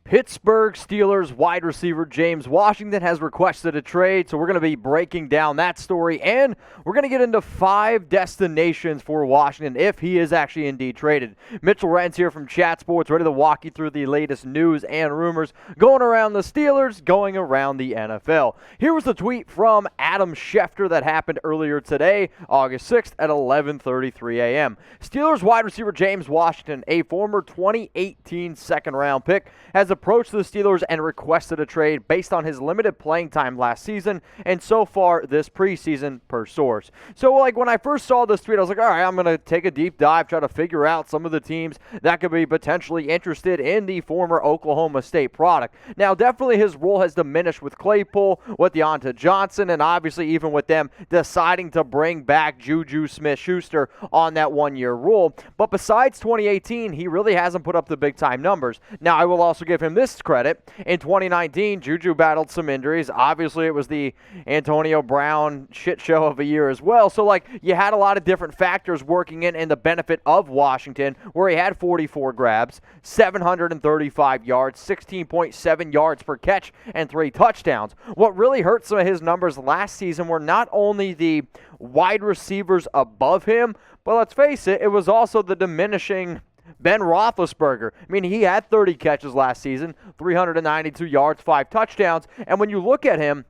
Pittsburgh Steelers wide receiver James Washington has requested a trade, so we're going to be breaking down that story, and we're going to get into 5 destinations for Washington if he is actually indeed traded. Mitchell Renz here from Chat Sports, ready to walk you through the latest news and rumors going around the Steelers, going around the NFL. Here was the tweet from Adam Schefter that happened earlier today, August 6th at 11:33 a.m. Steelers wide receiver James Washington, a former 2018 second-round pick, has approached the Steelers and requested a trade based on his limited playing time last season and so far this preseason, per source. So, when I first saw this tweet, I was like, all right, I'm going to take a deep dive, try to figure out some of the teams that could be potentially interested in the former Oklahoma State product. Now, definitely his role has diminished with Claypool, with Diontae Johnson, and obviously even with them deciding to bring back JuJu Smith-Schuster on that one-year rule. But besides 2018, he really hasn't put up the big-time numbers. Now, I will also give him this credit. In 2019, JuJu battled some injuries. Obviously, it was the Antonio Brown shit show of a year as well. So, you had a lot of different factors working in the benefit of Washington, where he had 44 grabs, 735 yards, 16.7 yards per catch, and 3 touchdowns. What really hurt some of his numbers last season were not only the wide receivers above him, but let's face it, it was also the diminishing Ben Roethlisberger. I mean, he had 30 catches last season, 392 yards, 5 touchdowns, and when you look at him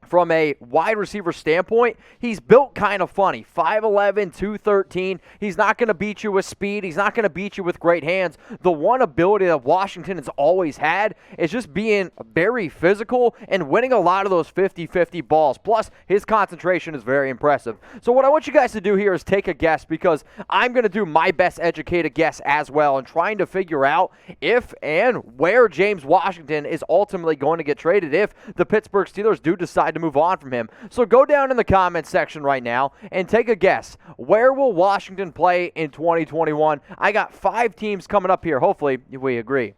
from a wide receiver standpoint, he's built kind of funny. 5'11", 213. He's not going to beat you with speed. He's not going to beat you with great hands. The one ability that Washington has always had is just being very physical and winning a lot of those 50-50 balls. Plus, his concentration is very impressive. So what I want you guys to do here is take a guess, because I'm going to do my best educated guess as well and trying to figure out if and where James Washington is ultimately going to get traded if the Pittsburgh Steelers do decide to move on from him. So go down in the comments section right now and take a guess. Where will Washington play in 2021? I got 5 teams coming up here. Hopefully we agree.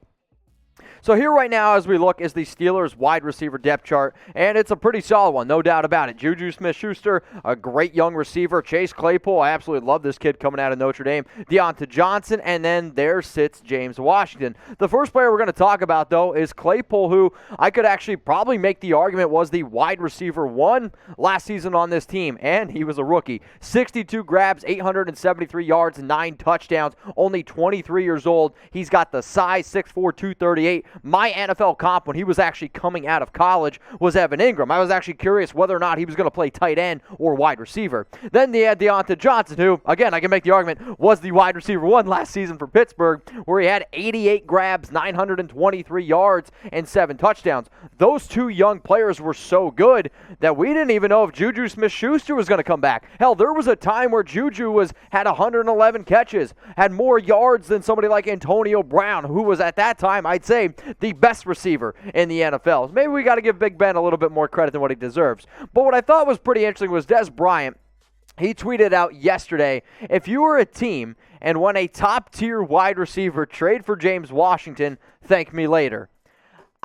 So here right now as we look is the Steelers wide receiver depth chart, and it's a pretty solid one, no doubt about it. JuJu Smith-Schuster, a great young receiver. Chase Claypool, I absolutely love this kid coming out of Notre Dame. Diontae Johnson, and then there sits James Washington. The first player we're going to talk about, though, is Claypool, who I could actually probably make the argument was the wide receiver 1 last season on this team, and he was a rookie. 62 grabs, 873 yards, 9 touchdowns, only 23 years old. He's got the size, 6'4", 238. My NFL comp when he was actually coming out of college was Evan Ingram. I was actually curious whether or not he was going to play tight end or wide receiver. Then they had Diontae Johnson, who, again, I can make the argument, was the wide receiver 1 last season for Pittsburgh, where he had 88 grabs, 923 yards, and 7 touchdowns. Those 2 young players were so good that we didn't even know if JuJu Smith-Schuster was going to come back. Hell, there was a time where JuJu had 111 catches, had more yards than somebody like Antonio Brown, who was at that time, I'd say, the best receiver in the NFL. Maybe we got to give Big Ben a little bit more credit than what he deserves. But what I thought was pretty interesting was Dez Bryant. He tweeted out yesterday, if you were a team and won a top-tier wide receiver trade for James Washington, thank me later.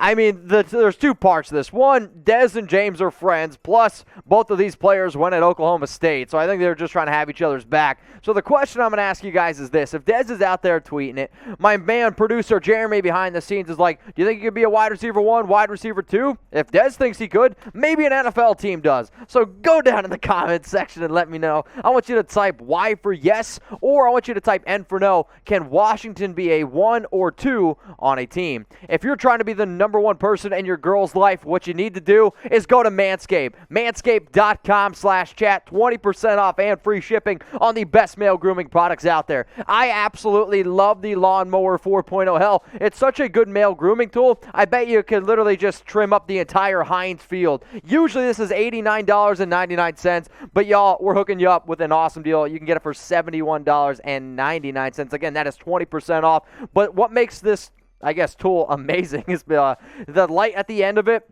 I mean, there's 2 parts to this. One, Dez and James are friends, plus both of these players went at Oklahoma State, so I think they're just trying to have each other's back. So the question I'm going to ask you guys is this. If Dez is out there tweeting it, my man, producer Jeremy behind the scenes is like, do you think he could be a wide receiver 1, wide receiver 2? If Dez thinks he could, maybe an NFL team does. So go down in the comments section and let me know. I want you to type Y for yes, or I want you to type N for no. Can Washington be a 1 or 2 on a team? If you're trying to be the number 1 person in your girl's life, what you need to do is go to Manscaped. Manscaped.com/chat. 20% off and free shipping on the best male grooming products out there. I absolutely love the Lawnmower 4.0. Hell, it's such a good male grooming tool. I bet you could literally just trim up the entire Heinz field. Usually this is $89.99, but y'all, we're hooking you up with an awesome deal. You can get it for $71.99. Again, that is 20% off. But what makes this tool amazing is the light at the end of it.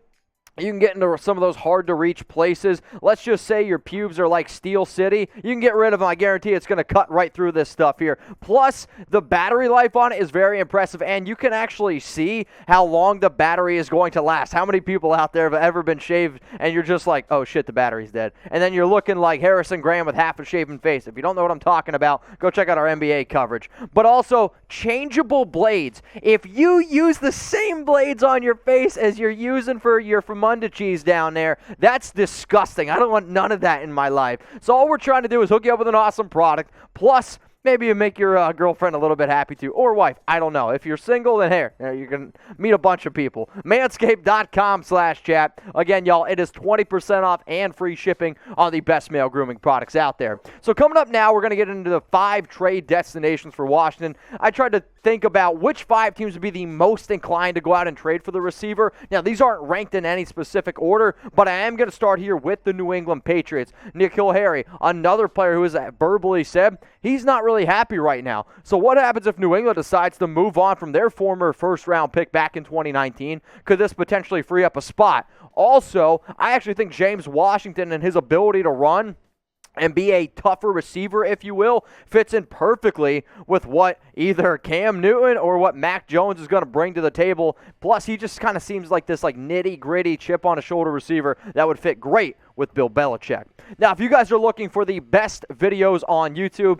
You can get into some of those hard-to-reach places. Let's just say your pubes are like Steel City. You can get rid of them. I guarantee it's going to cut right through this stuff here. Plus, the battery life on it is very impressive, and you can actually see how long the battery is going to last. How many people out there have ever been shaved, and you're just like, oh, shit, the battery's dead. And then you're looking like Harrison Graham with half a shaven face. If you don't know what I'm talking about, go check out our NBA coverage. But also, changeable blades. If you use the same blades on your face as you're using for your Famunda cheese down there, that's disgusting. I don't want none of that in my life. So all we're trying to do is hook you up with an awesome product, plus maybe you make your girlfriend a little bit happy too, or wife. I don't know. If you're single, then here, you can meet a bunch of people. Manscaped.com/chat. Again, y'all, it is 20% off and free shipping on the best male grooming products out there. So coming up now, we're going to get into the 5 trade destinations for Washington. I tried to think about which 5 teams would be the most inclined to go out and trade for the receiver. Now, these aren't ranked in any specific order, but I am going to start here with the New England Patriots. N'Keal Harry, another player who has verbally said he's not really happy right now. So what happens if New England decides to move on from their former first-round pick back in 2019? Could this potentially free up a spot? Also, I actually think James Washington and his ability to run and be a tougher receiver, if you will, fits in perfectly with what either Cam Newton or what Mac Jones is going to bring to the table. Plus, he just kind of seems like this nitty-gritty, chip-on-a-shoulder receiver that would fit great with Bill Belichick. Now, if you guys are looking for the best videos on YouTube,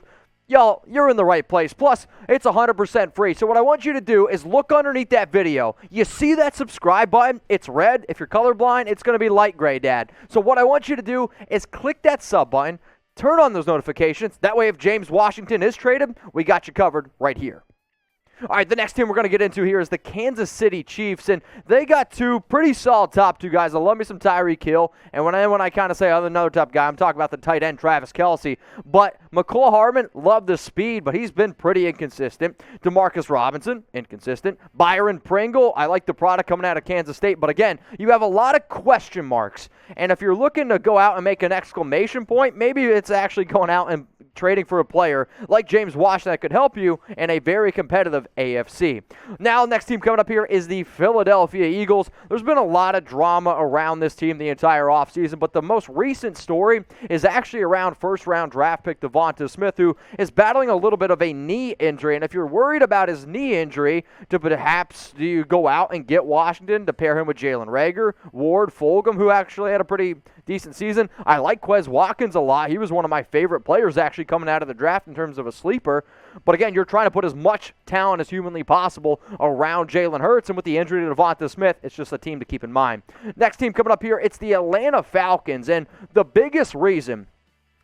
y'all, you're in the right place. Plus, it's 100% free. So what I want you to do is look underneath that video. You see that subscribe button? It's red. If you're colorblind, it's going to be light gray, Dad. So what I want you to do is click that sub button, turn on those notifications. That way, if James Washington is traded, we got you covered right here. All right, the next team we're going to get into here is the Kansas City Chiefs, and they got 2 pretty solid top 2 guys. I love me some Tyreek Hill, and when I kind of say another top guy, I'm talking about the tight end Travis Kelce. But McCall Hardman, love the speed, but he's been pretty inconsistent. Demarcus Robinson, inconsistent. Byron Pringle, I like the product coming out of Kansas State, but again, you have a lot of question marks, and if you're looking to go out and make an exclamation point, maybe it's actually going out and trading for a player like James Washington that could help you in a very competitive AFC. Now, next team coming up here is the Philadelphia Eagles. There's been a lot of drama around this team the entire offseason, but the most recent story is actually around first-round draft pick Devonta Smith, who is battling a little bit of a knee injury. And if you're worried about his knee injury, do you go out and get Washington to pair him with Jalen Reagor, Ward, Fulgham, who actually had a pretty decent season? I like Quez Watkins a lot. He was one of my favorite players actually coming out of the draft in terms of a sleeper. But again, you're trying to put as much talent as humanly possible around Jalen Hurts, and with the injury to Devonta Smith, it's just a team to keep in mind. Next team coming up here, it's the Atlanta Falcons, and the biggest reason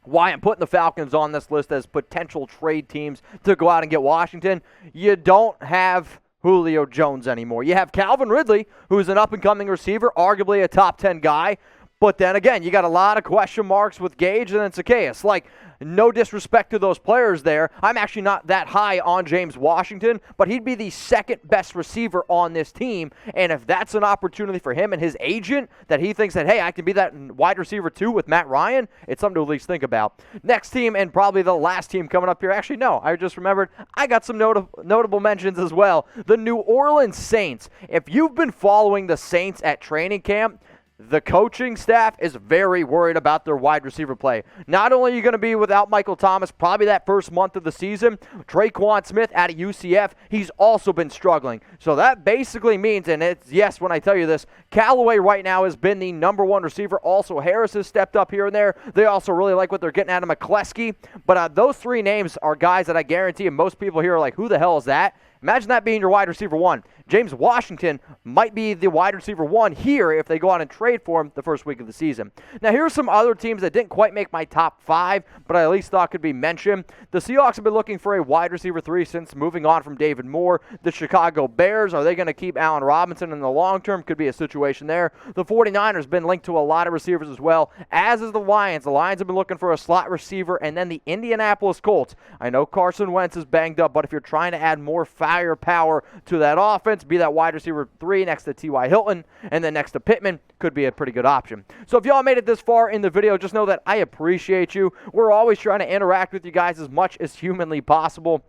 why I'm putting the Falcons on this list as potential trade teams to go out and get Washington, you don't have Julio Jones anymore. You have Calvin Ridley, who's an up-and-coming receiver, arguably a top 10 guy. But then again, you got a lot of question marks with Gage and then Zacchaeus. Like, no disrespect to those players there. I'm actually not that high on James Washington, but he'd be the second best receiver on this team. And if that's an opportunity for him and his agent, that he thinks that, hey, I can be that wide receiver too with Matt Ryan, it's something to at least think about. Next team, and probably the last team coming up here. Actually, no, I just remembered I got some notable mentions as well. The New Orleans Saints. If you've been following the Saints at training camp, the coaching staff is very worried about their wide receiver play. Not only are you going to be without Michael Thomas probably that first month of the season, Traquan Smith out of UCF, he's also been struggling. So that basically means, and it's yes when I tell you this, Callaway right now has been the number 1 receiver. Also, Harris has stepped up here and there. They also really like what they're getting out of McCleskey. But those 3 names are guys that I guarantee most people here are like, who the hell is that? Imagine that being your wide receiver 1. James Washington might be the wide receiver 1 here if they go out and trade for him the first week of the season. Now, here are some other teams that didn't quite make my top 5, but I at least thought could be mentioned. The Seahawks have been looking for a wide receiver 3 since moving on from David Moore. The Chicago Bears, are they going to keep Allen Robinson in the long term? Could be a situation there. The 49ers have been linked to a lot of receivers as well, as is the Lions. The Lions have been looking for a slot receiver, and then the Indianapolis Colts. I know Carson Wentz is banged up, but if you're trying to add more firepower to that offense, be that wide receiver 3 next to T.Y. Hilton and then next to Pittman, could be a pretty good option. So if y'all made it this far in the video, just know that I appreciate you. We're always trying to interact with you guys as much as humanly possible.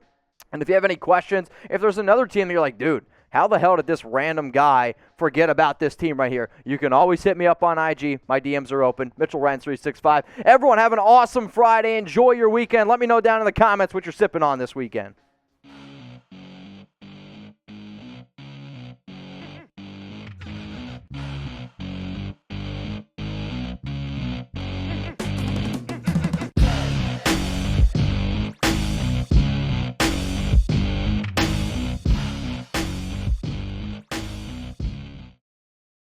And if you have any questions, if there's another team that you're like, dude, how the hell did this random guy forget about this team right here? You can always hit me up on IG. My DMs are open. Mitchell Renz 365. Everyone have an awesome Friday. Enjoy your weekend. Let me know down in the comments what you're sipping on this weekend.